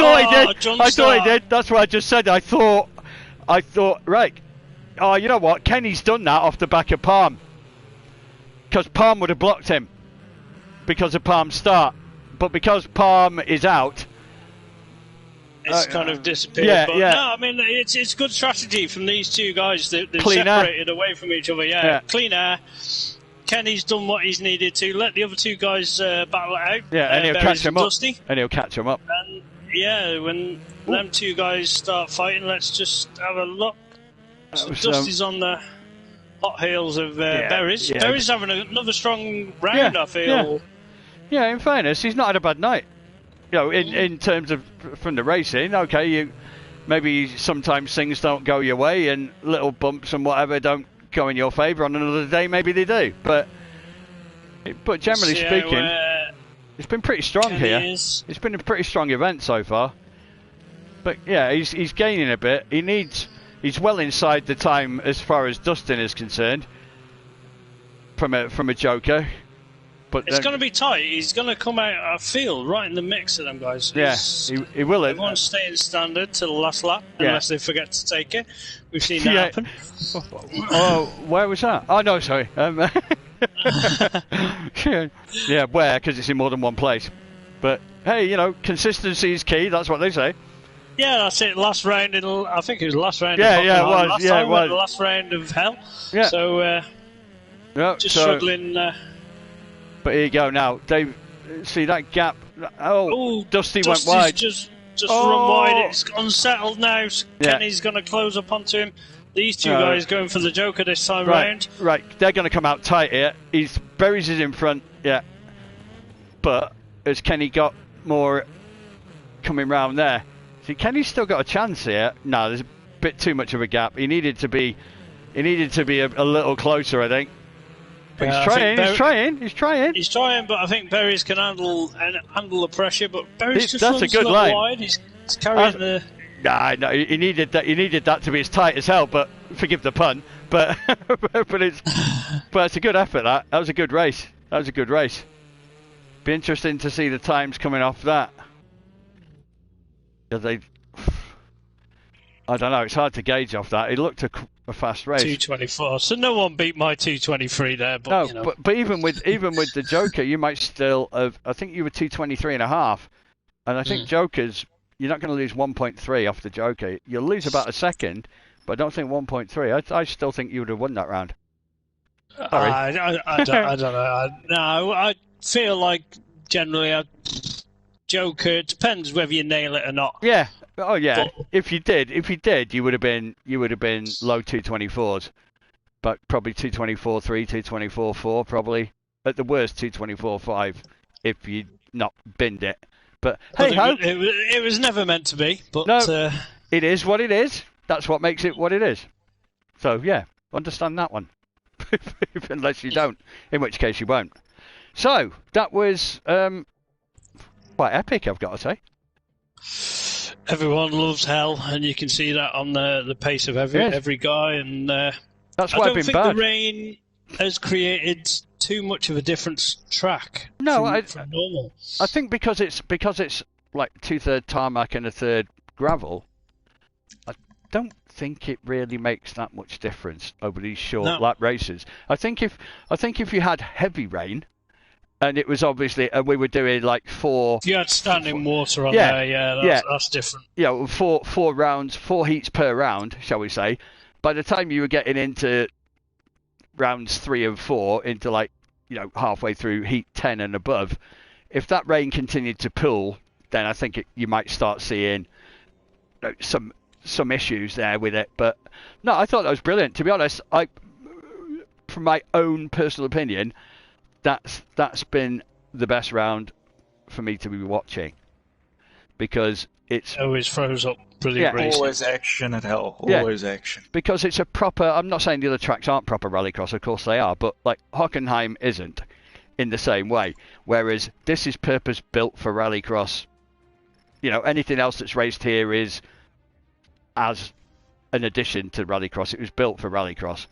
thought he did. That's what I just said. I thought right. Oh, you know what? Kenny's done that off the back of Palm. Because Palm would have blocked him. Because of Palm's start. But because Palm is out. it's kind of disappeared. Yeah, but yeah. no, I mean, it's good strategy from these two guys. They're Clean air. separated away from each other. Yeah, clean air. Kenny's done what he's needed to. Let the other two guys battle it out. Yeah, and he'll catch him up. Dusty. And he'll catch him up. And yeah, when them two guys start fighting, let's just have a look. So Dusty's on the hot heels of Berries. Yeah. Berries having another strong round, I feel. Yeah, in fairness, he's not had a bad night. You know, in terms of from the racing, okay, maybe sometimes things don't go your way and little bumps and whatever don't go in your favour. On another day, maybe they do. But generally speaking, it's been pretty strong here. It's been a pretty strong event so far. But yeah, he's gaining a bit. He's well inside the time as far as Dustin is concerned from a Joker. But it's going to be tight. He's going to come out, I feel, right in the mix of them guys. Yeah, he will. Everyone's staying standard till the last lap, unless they forget to take it. We've seen that happen. Oh, where was that? Oh, no, sorry. Yeah, where? Because it's in more than one place. But, hey, you know, consistency is key. That's what they say. Yeah, that's it. Last round, I think it was the last round. Yeah, it was. It was the last round of hell. Yeah. So, struggling. But here you go now. Dave, see that gap? Oh, Dusty went wide. Just run wide. It's unsettled now. Kenny's going to close up onto him. These two guys going for the Joker this time round. Right, they're going to come out tight here. Berries is in front, yeah. But has Kenny got more coming round there? See, Kenny's still got a chance here. No, there's a bit too much of a gap. He needed to be a little closer, I think. But he's trying, but I think Berries can handle the pressure. But Berries just runs a good line. wide. He's carrying the. No, he needed that. He needed that to be as tight as hell. But forgive the pun. But it's a good effort. That was a good race. Be interesting to see the times coming off that. I don't know. It's hard to gauge off that. It looked a fast race. 2:24. So no one beat my 2:23 there. But, no, you know. but even with the Joker, you might still have. I think you were 2:23.5, and I think Joker's. You're not going to lose 1.3 off the Joker. You'll lose about a second, but I don't think 1.3. I still think you would have won that round. Sorry. I don't know. No, I feel like generally Joker. It depends whether you nail it or not. Yeah. Oh yeah. But, if you did, you would have been low 224s, but probably 224.3, 224.4, probably at the worst 224.5 if you not binned it. But hey ho, it was never meant to be. But no, it is what it is. That's what makes it what it is. So yeah, understand that one. Unless you don't, in which case you won't. So that was quite epic, I've got to say. Everyone loves hell, and you can see that on the pace of every guy. And that's why I don't think the rain has created too much of a different track. No, from normal. I think because it's like 2/3 tarmac and 1/3 gravel. I don't think it really makes that much difference over these short lap races. I think if you had heavy rain. And it was obviously, we were doing like 4. If you had standing water on there, that's different. Yeah, 4 rounds, 4 heats per round, shall we say. By the time you were getting into rounds 3 and 4, into like, halfway through heat 10 and above, if that rain continued to pool, then I think you might start seeing some issues there with it. But no, I thought that was brilliant. To be honest, from my own personal opinion, that's been the best round for me to be watching, because it's always throws up brilliant racing. Always action at hell. Always action. Because it's a proper. I'm not saying the other tracks aren't proper rallycross. Of course they are, but like Hockenheim isn't in the same way. Whereas this is purpose built for rallycross. Anything else that's raced here is as an addition to rallycross. It was built for rallycross,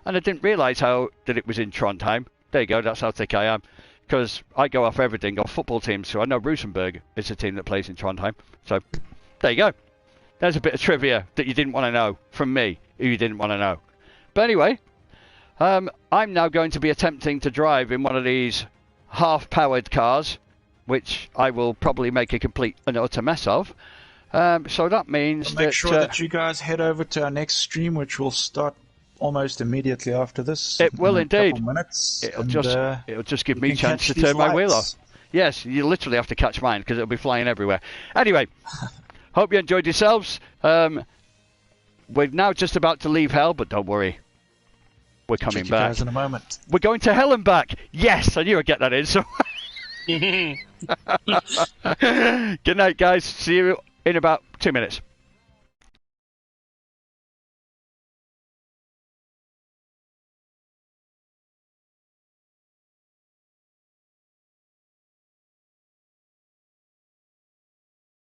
and I didn't realise that it was in Trondheim. There you go, that's how thick I am. Because I go off everything, off football teams, so I know Rosenborg is a team that plays in Trondheim. So, there you go. There's a bit of trivia that you didn't want to know from me, who you didn't want to know. But anyway, I'm now going to be attempting to drive in one of these half-powered cars, which I will probably make a complete and utter mess of. So that means Make that sure that you guys head over to our next stream, which will start almost immediately after this. It will in a indeed. Couple minutes, It'll just give me a chance catch to these turn my wheel off. lights. Yes, you literally have to catch mine because it'll be flying everywhere. Anyway, hope you enjoyed yourselves. We're now just about to leave hell, but don't worry. We're coming Check you back. guys in a moment. We're going to hell and back. Yes, I knew I'd get that in. So, good night, guys. See you in about 2 minutes.